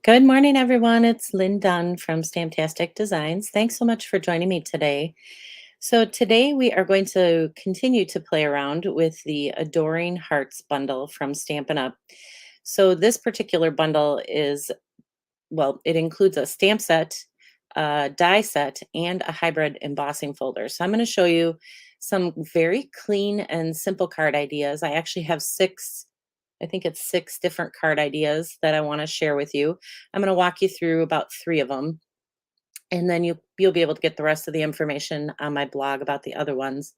Good morning, everyone. It's Lynn Dunn from Stamptastic Designs. Thanks so much for joining me today. So, today we are going to continue to play around with the Adoring Hearts bundle from Stampin' Up. So, this particular bundle it includes a stamp set, a die set, and a hybrid embossing folder. So, I'm going to show you some very clean and simple card ideas. I actually have I think it's six different card ideas that I want to share with you. I'm going to walk you through about three of them, and then you'll be able to get the rest of the information on my blog about the other ones.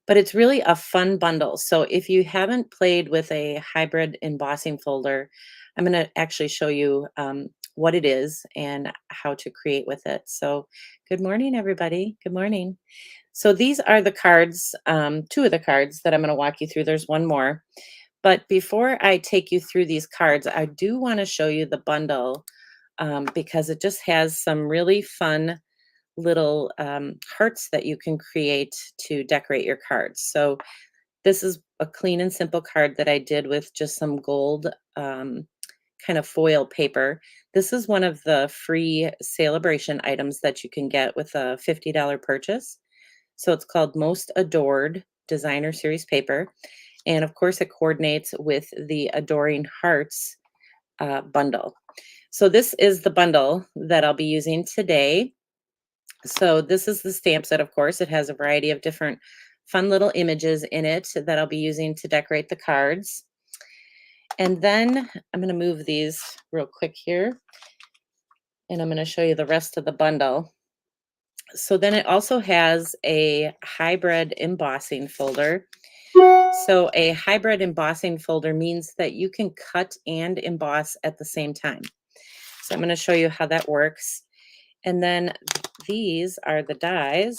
But it's really a fun bundle. So if you haven't played with a hybrid embossing folder, I'm going to actually show you what it is and how to create with it. So good morning, everybody. Good morning. So these are the cards, two of the cards that I'm going to walk you through. There's one more. But before I take you through these cards, I do want to show you the bundle because it just has some really fun little hearts that you can create to decorate your cards. So this is a clean and simple card that I did with just some gold kind of foil paper. This is one of the free celebration items that you can get with a $50 purchase. So it's called Most Adored Designer Series Paper. And of course, it coordinates with the Adoring Hearts bundle. So this is the bundle that I'll be using today. So this is the stamp set, of course. It has a variety of different fun little images in it that I'll be using to decorate the cards. And then I'm going to move these real quick here, and I'm going to show you the rest of the bundle. So then it also has a hybrid embossing folder. So a hybrid embossing folder means that you can cut and emboss at the same time. So I'm going to show you how that works. And then these are the dies.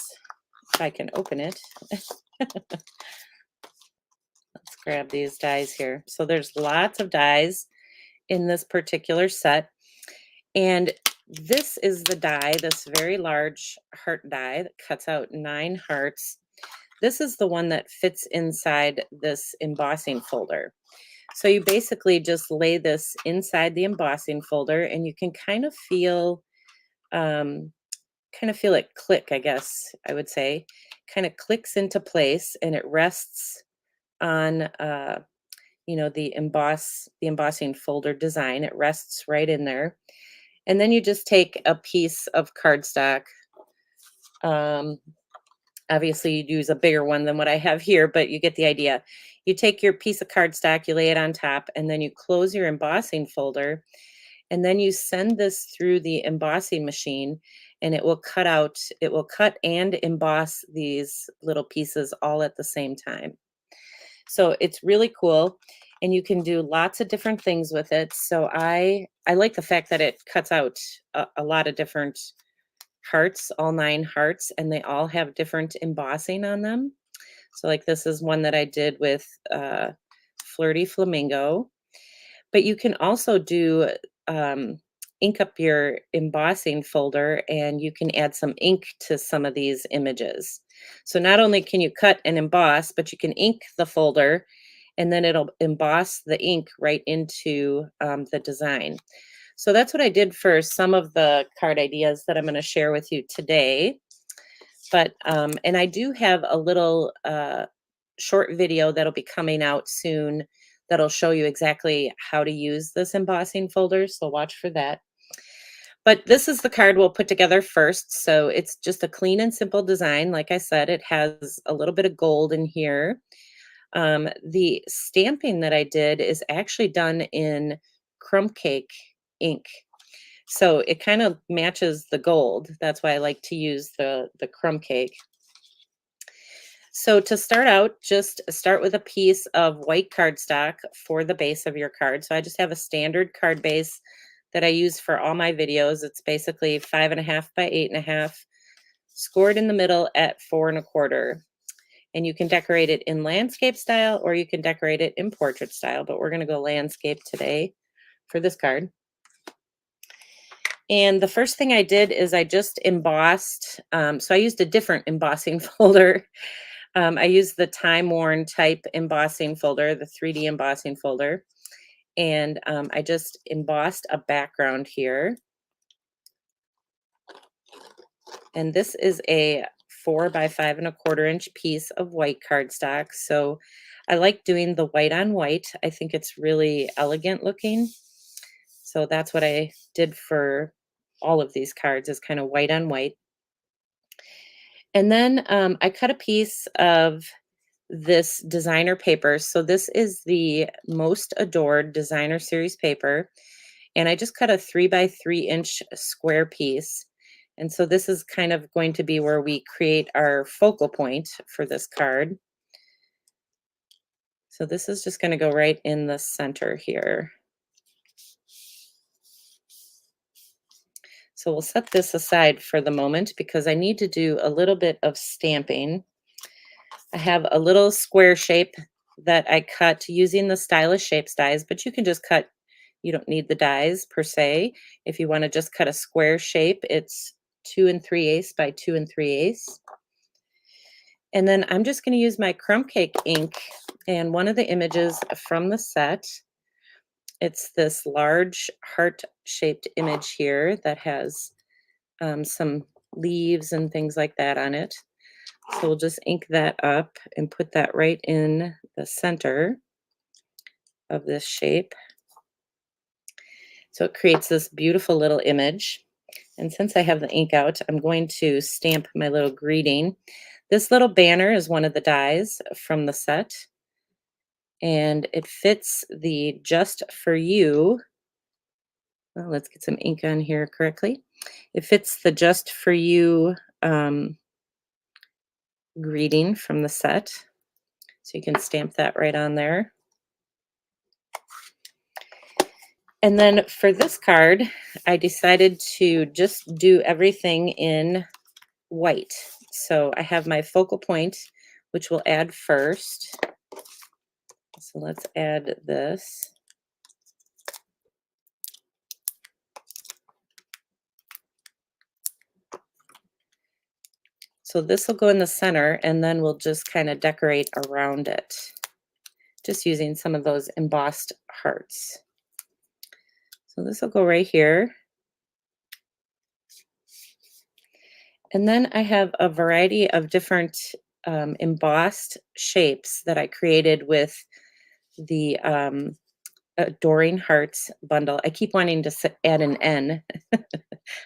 If I can open it. Let's grab these dies here. So there's lots of dies in this particular set. And this is the die, this very large heart die that cuts out 9 hearts. This is the one that fits inside this embossing folder. So you basically just lay this inside the embossing folder, and you can kind of feel it click, I guess I would say. Kind of clicks into place, and it rests on the embossing folder design. It rests right in there. And then you just take a piece of cardstock. Um, Obviously, you'd use a bigger one than what I have here, but you get the idea. You take your piece of cardstock, you lay it on top, and then you close your embossing folder, and then you send this through the embossing machine, and it will cut and emboss these little pieces all at the same time. So it's really cool, and you can do lots of different things with it. So I like the fact that it cuts out a lot of different hearts, all 9 hearts, and they all have different embossing on them. So like this is one that I did with Flirty Flamingo. But you can also do ink up your embossing folder, and you can add some ink to some of these images. So not only can you cut and emboss, but you can ink the folder, and then it'll emboss the ink right into the design. So that's what I did for some of the card ideas that I'm going to share with you today. But and I do have a little short video that'll be coming out soon that'll show you exactly how to use this embossing folder. So watch for that. But this is the card we'll put together first. So it's just a clean and simple design. Like I said, it has a little bit of gold in here. The stamping that I did is actually done in crumb cake ink. So it kind of matches the gold. That's why I like to use the crumb cake. So to start out, just start with a piece of white cardstock for the base of your card. So I just have a standard card base that I use for all my videos. It's basically 5.5 by 8.5, scored in the middle at 4.25. And you can decorate it in landscape style, or you can decorate it in portrait style, but we're going to go landscape today for this card. And the first thing I did is I just embossed. So I used a different embossing folder. I used the time worn type embossing folder, the 3D embossing folder. and I just embossed a background here. And this is a 4 by 5 1/4 inch piece of white cardstock. So I like doing the white on white. I think it's really elegant looking. So that's what I did for all of these cards, is kind of white on white. And then I cut a piece of this designer paper. So this is the Most Adored Designer Series paper. And I just cut a 3 by 3 inch square piece. And so this is kind of going to be where we create our focal point for this card. So this is just going to go right in the center here. So we'll set this aside for the moment because I need to do a little bit of stamping. I have a little square shape that I cut using the Stylish Shapes dies, but you can just cut, you don't need the dies per se. If you want to just cut a square shape, it's 2 3/8 by 2 3/8. And then I'm just going to use my crumb cake ink, and one of the images from the set, it's this large heart-shaped image here that has some leaves and things like that on it. So we'll just ink that up and put that right in the center of this shape. So it creates this beautiful little image. And since I have the ink out, I'm going to stamp my little greeting. This little banner is one of the dies from the set, and it fits the Just For You. Well, let's get some ink on here correctly. It fits the Just For You greeting from the set. So you can stamp that right on there. And then for this card, I decided to just do everything in white. So I have my focal point, which we'll add first. So let's add this. So this will go in the center, and then we'll just kind of decorate around it, just using some of those embossed hearts. So this will go right here. And then I have a variety of different embossed shapes that I created with the Adoring Hearts bundle. I keep wanting to add an N,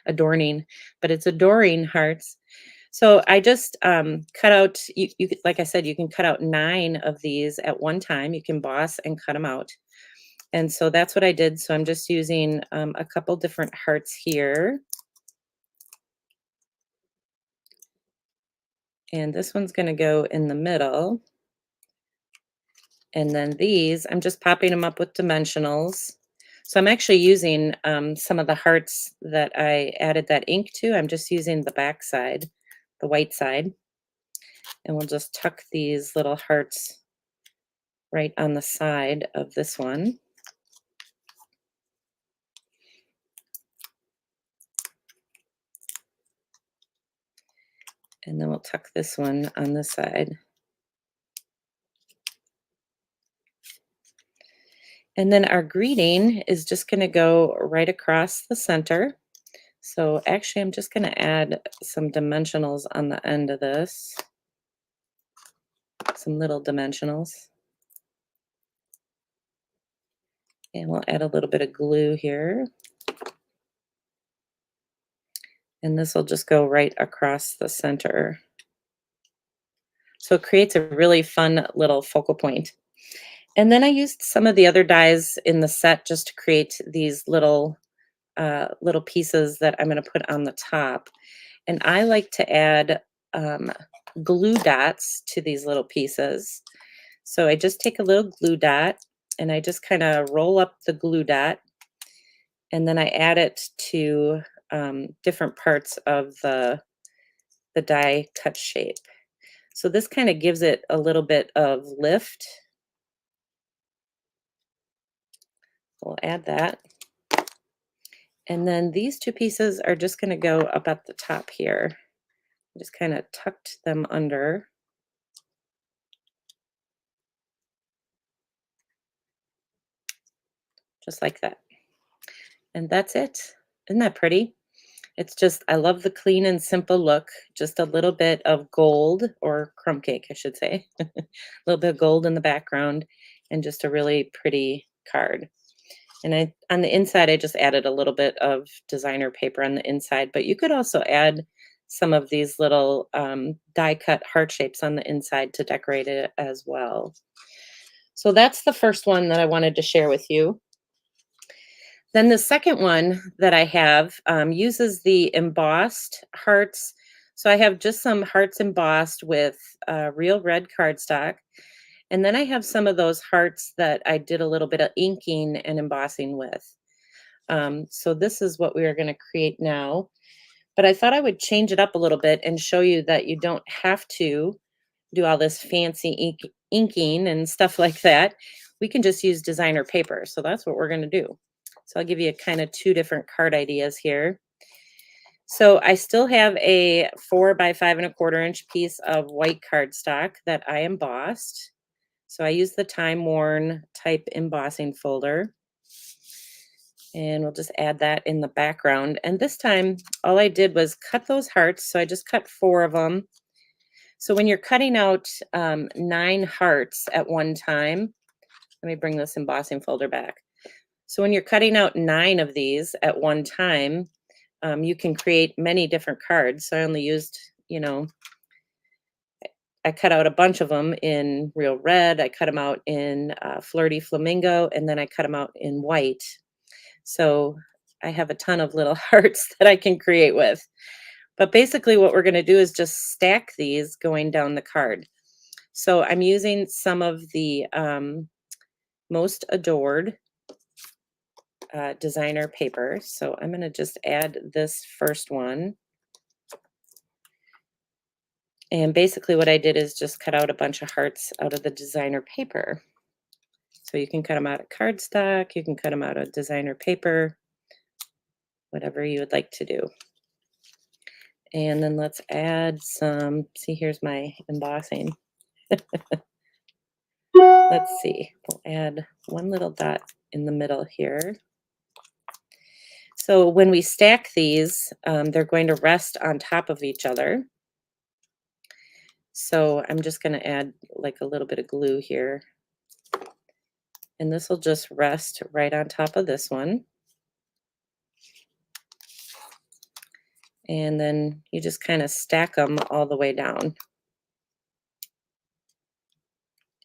adorning, but it's Adoring Hearts. So I just cut out, like I said, you can cut out 9 of these at one time. You can emboss and cut them out. And so that's what I did. So I'm just using a couple different hearts here. And this one's going to go in the middle. And then these, I'm just popping them up with dimensionals. So I'm actually using some of the hearts that I added that ink to. I'm just using the back side, the white side. And we'll just tuck these little hearts right on the side of this one. And then we'll tuck this one on the side. And then our greeting is just going to go right across the center. So actually, I'm just going to add some dimensionals on the end of this, some little dimensionals. And we'll add a little bit of glue here. And this will just go right across the center. So it creates a really fun little focal point. And then I used some of the other dies in the set just to create these little pieces that I'm going to put on the top. And I like to add glue dots to these little pieces. So I just take a little glue dot and I just kind of roll up the glue dot, and then I add it to different parts of the die cut shape. So this kind of gives it a little bit of lift. We'll add that. And then these 2 pieces are just going to go up at the top here. Just kind of tucked them under. just like that. And that's it. Isn't that pretty? It's just, I love the clean and simple look. Just a little bit of gold or crumb cake, I should say. A little bit of gold in the background and just a really pretty card. And on the inside, I just added a little bit of designer paper on the inside, but you could also add some of these little die cut heart shapes on the inside to decorate it as well. So that's the first one that I wanted to share with you. Then the second one that I have uses the embossed hearts. So I have just some hearts embossed with real red cardstock. And then I have some of those hearts that I did a little bit of inking and embossing with. So this is what we are going to create now. But I thought I would change it up a little bit and show you that you don't have to do all this fancy inking and stuff like that. We can just use designer paper. So that's what we're going to do. So I'll give you kind of two different card ideas here. So I still have a 4 by 5 1/4 inch piece of white cardstock that I embossed. So I use the time worn type embossing folder. And we'll just add that in the background. And this time, all I did was cut those hearts. So I just cut 4 of them. So when you're cutting out 9 hearts at one time, let me bring this embossing folder back. So when you're cutting out 9 of these at one time, you can create many different cards. So I only used, I cut out a bunch of them in real red. I cut them out in flirty flamingo, and then I cut them out in white. So I have a ton of little hearts that I can create with. But basically what we're going to do is just stack these going down the card. So I'm using some of the Most Adored designer paper. So I'm going to just add this first one. And basically what I did is just cut out a bunch of hearts out of the designer paper. So you can cut them out of cardstock, you can cut them out of designer paper, whatever you would like to do. And then let's add some, see, here's my embossing. Let's see, we'll add one little dot in the middle here. So when we stack these, they're going to rest on top of each other. So I'm just going to add like a little bit of glue here. And this will just rest right on top of this one. And then you just kind of stack them all the way down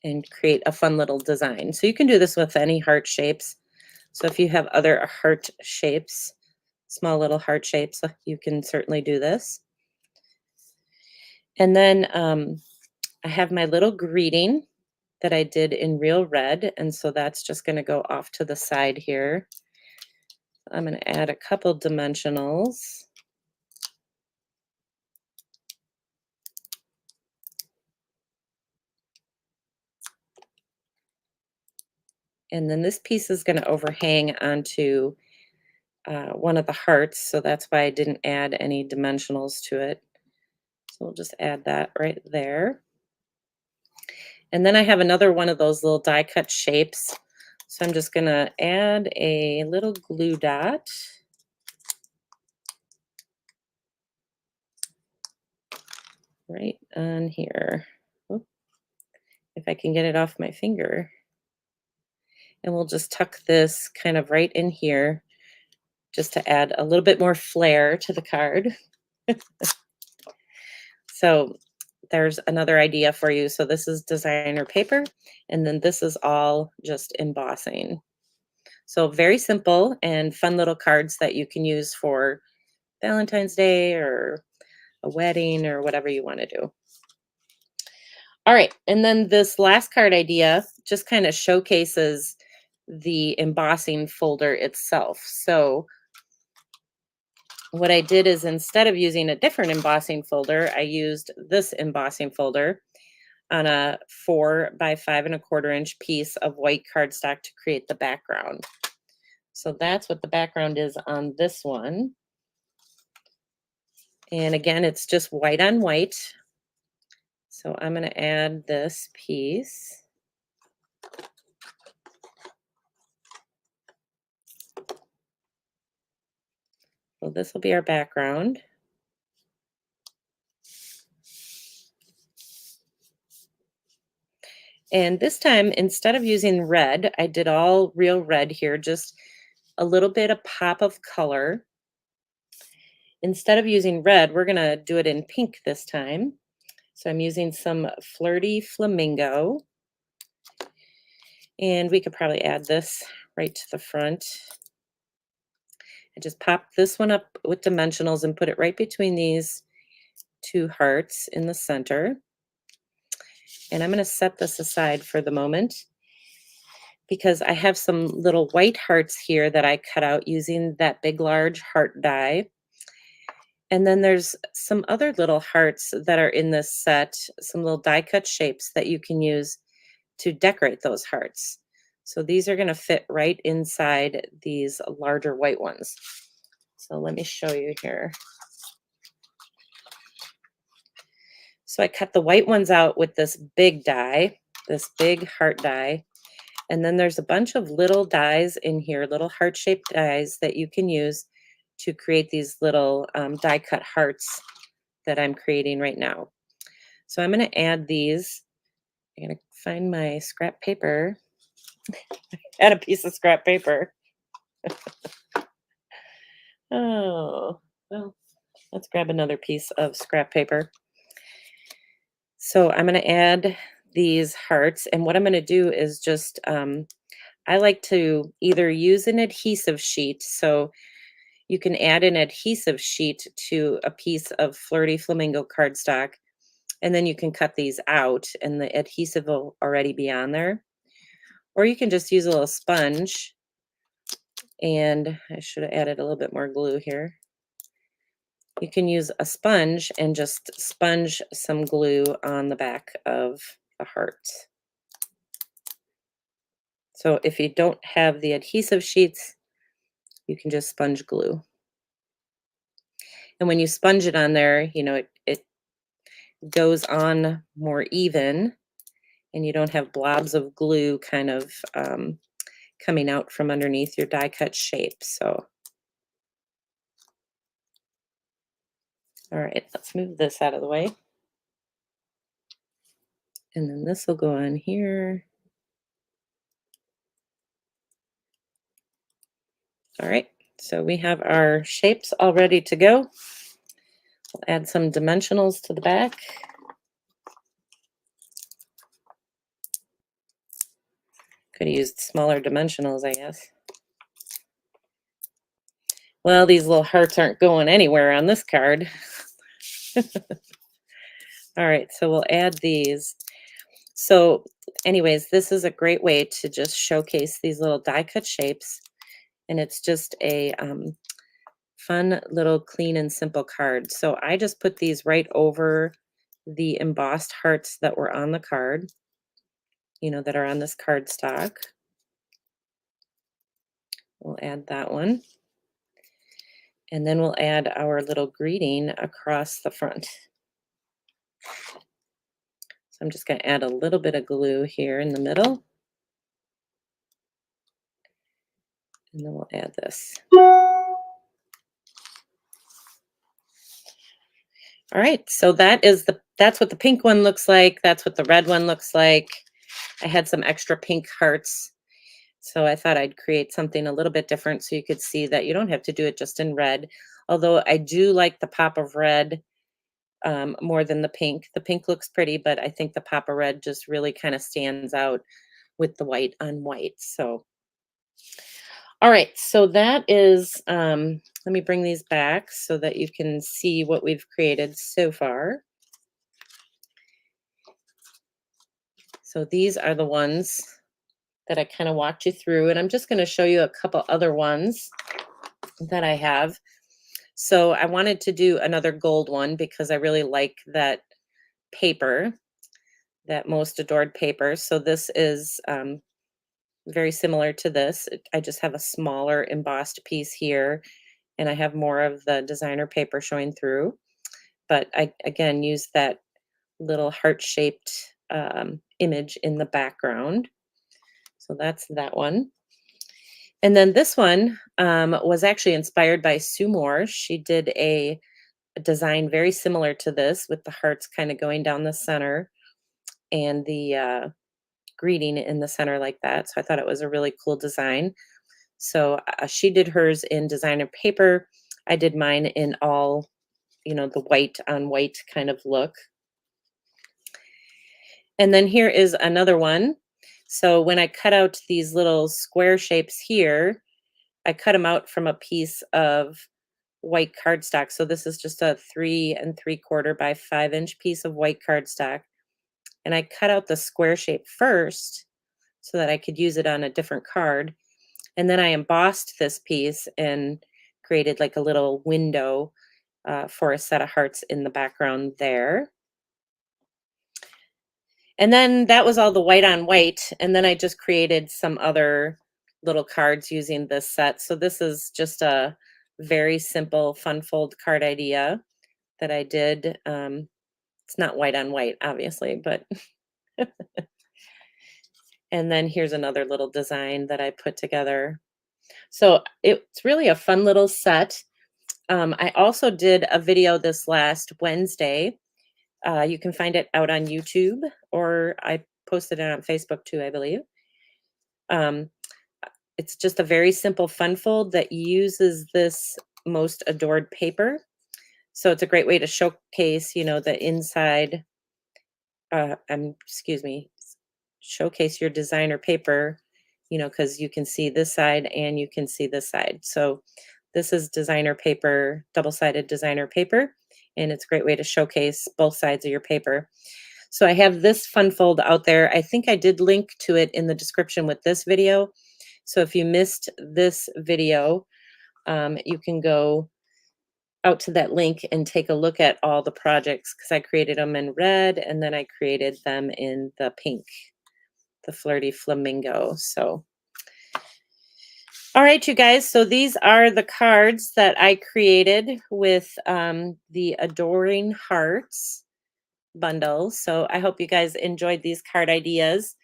and create a fun little design. So you can do this with any heart shapes. So if you have other heart shapes, small little heart shapes, you can certainly do this. And then I have my little greeting that I did in real red. And so that's just going to go off to the side here. I'm going to add a couple dimensionals. And then this piece is going to overhang onto one of the hearts. So that's why I didn't add any dimensionals to it. So we'll just add that right there. And then I have another one of those little die cut shapes. So I'm just going to add a little glue dot. Right on here. Oop, if I can get it off my finger. And we'll just tuck this kind of right in here just to add a little bit more flair to the card. So there's another idea for you. So this is designer paper, and then this is all just embossing. So very simple and fun little cards that you can use for Valentine's Day or a wedding or whatever you want to do. All right, and then this last card idea just kind of showcases the embossing folder itself. So what I did is instead of using a different embossing folder, I used this embossing folder on a 4 by 5 1/4 inch piece of white cardstock to create the background. So that's what the background is on this one. And again, it's just white on white. So I'm going to add this piece. So this will be our background. And this time, instead of using red, I did all real red here, just a little bit of pop of color. Instead of using red, we're gonna do it in pink this time. So I'm using some Flirty Flamingo, and we could probably add this right to the front. I just popped this one up with dimensionals and put it right between these two hearts in the center. And I'm gonna set this aside for the moment because I have some little white hearts here that I cut out using that big, large heart die. And then there's some other little hearts that are in this set, some little die cut shapes that you can use to decorate those hearts. So these are going to fit right inside these larger white ones. So let me show you here. So I cut the white ones out with this big die, this big heart die. And then there's a bunch of little dies in here, little heart-shaped dies that you can use to create these little die-cut hearts that I'm creating right now. So I'm going to add these. I'm going to find my scrap paper. Add a piece of scrap paper. Oh, well, let's grab another piece of scrap paper. So I'm going to add these hearts. And what I'm going to do is just, I like to either use an adhesive sheet. So you can add an adhesive sheet to a piece of Flirty Flamingo cardstock, and then you can cut these out and the adhesive will already be on there. Or you can just use a little sponge, and I should have added a little bit more glue here. You can use a sponge and just sponge some glue on the back of the heart. So if you don't have the adhesive sheets, you can just sponge glue. And when you sponge it on there, it goes on more even, and you don't have blobs of glue kind of coming out from underneath your die cut shape. So, all right, let's move this out of the way. And then this will go on here. All right, so we have our shapes all ready to go. We'll add some dimensionals to the back. Could have used smaller dimensionals, I guess. Well, these little hearts aren't going anywhere on this card. All right, so we'll add these. So anyways, this is a great way to just showcase these little die cut shapes. And it's just a fun little clean and simple card. So I just put these right over the embossed hearts that were on the card, that are on this cardstock. We'll add that one. And then we'll add our little greeting across the front. So I'm just going to add a little bit of glue here in the middle. And then we'll add this. All right, so that's what the pink one looks like. That's what the red one looks like. I had some extra pink hearts, so I thought I'd create something a little bit different so you could see that you don't have to do it just in red. Although I do like the pop of red more than the pink. The pink looks pretty, but I think the pop of red just really kind of stands out with the white on white. So, all right, so that is, let me bring these back so that you can see what we've created so far. So these are the ones that I kind of walked you through, and I'm just going to show you a couple other ones that I have. So I wanted to do another gold one because I really like that paper, that Most Adored paper. So this is very similar to this. I just have a smaller embossed piece here, and I have more of the designer paper showing through. But I, again, use that little heart-shaped image in the background. So that's that one. And then this one was actually inspired by Sue Moore. She did a design very similar to this with the hearts kind of going down the center and the greeting in the center like that. So I thought it was a really cool design. So she did hers in designer paper. I did mine in all, the white on white kind of look. And then here is another one. So when I cut out these little square shapes here, I cut them out from a piece of white cardstock. So this is just a 3 3/4 by 5-inch piece of white cardstock. And I cut out the square shape first so that I could use it on a different card. And then I embossed this piece and created like a little window for a set of hearts in the background there. And then that was all the white on white. And then I just created some other little cards using this set. So this is just a very simple fun fold card idea that I did. It's not white on white, obviously, but and then here's another little design that I put together. So it's really a fun little set. I also did a video this last Wednesday. You can find it out on YouTube, or I posted it on Facebook too, I believe. Um, it's just a very simple fun fold that uses this most adored paper. So it's a great way to showcase, the inside, excuse me, showcase your designer paper, because you can see this side and you can see this side. So this is designer paper, double-sided designer paper, and it's a great way to showcase both sides of your paper. So I have this fun fold out there. I think I did link to it in the description with this video. So if you missed this video, you can go out to that link and take a look at all the projects because I created them in red and then I created them in the pink, the flirty flamingo. So, all right, you guys. So these are the cards that I created with the Adoring Hearts bundle. So I hope you guys enjoyed these card ideas.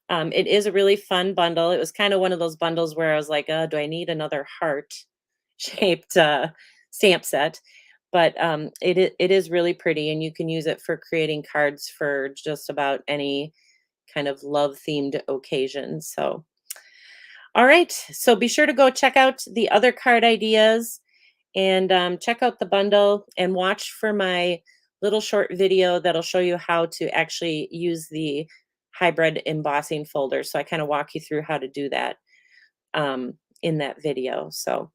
It is a really fun bundle. It was kind of one of those bundles where I was like, do I need another heart shaped stamp set? But it is really pretty, and you can use it for creating cards for just about any kind of love themed occasion. So, all right. So be sure to go check out the other card ideas and check out the bundle and watch for my little short video that'll show you how to actually use the hybrid embossing folder. So I kind of walk you through how to do that in that video. So,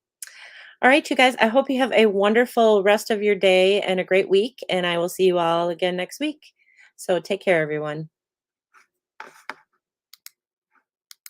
all right, you guys, I hope you have a wonderful rest of your day and a great week. And I will see you all again next week. So take care, everyone.